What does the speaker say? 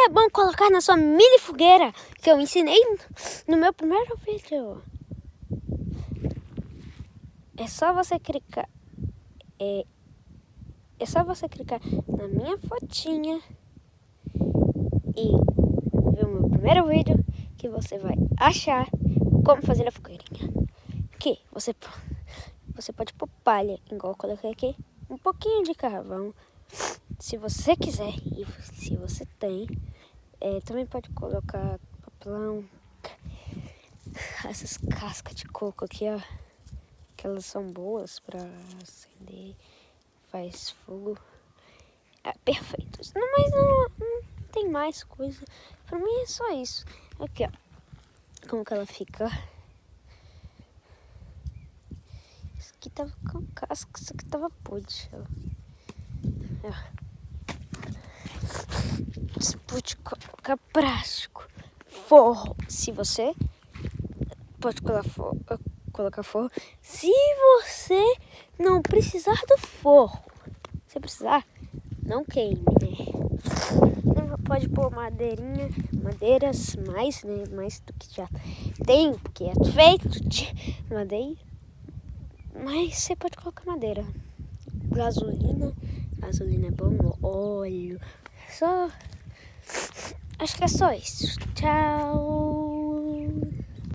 é bom colocar na sua mini fogueira, que eu ensinei no meu primeiro vídeo. É só você clicar. É só você clicar na minha fotinha e ver o meu primeiro vídeo que você vai achar como fazer a fogueirinha. Que você pode pôr palha, igual eu coloquei aqui, um pouquinho de carvão, se você quiser, e se você tem, também pode colocar papelão, essas cascas de coco aqui, ó, que elas são boas para acender, faz fogo, perfeito. Não, mas não tem mais coisa, pra mim é só isso. Aqui, ó, como que ela fica, ó. Isso aqui tava com casca, isso aqui tava podre, ó. Você pode colocar plástico, forro, se você pode colocar forro. Se você não precisar do forro, se precisar, não queime, né? Pode pôr madeiras mais, né? Mais do que já tem, que é feito de madeira. Mas você pode colocar madeira. Gasolina é bom, óleo. Acho que é só isso. Tchau.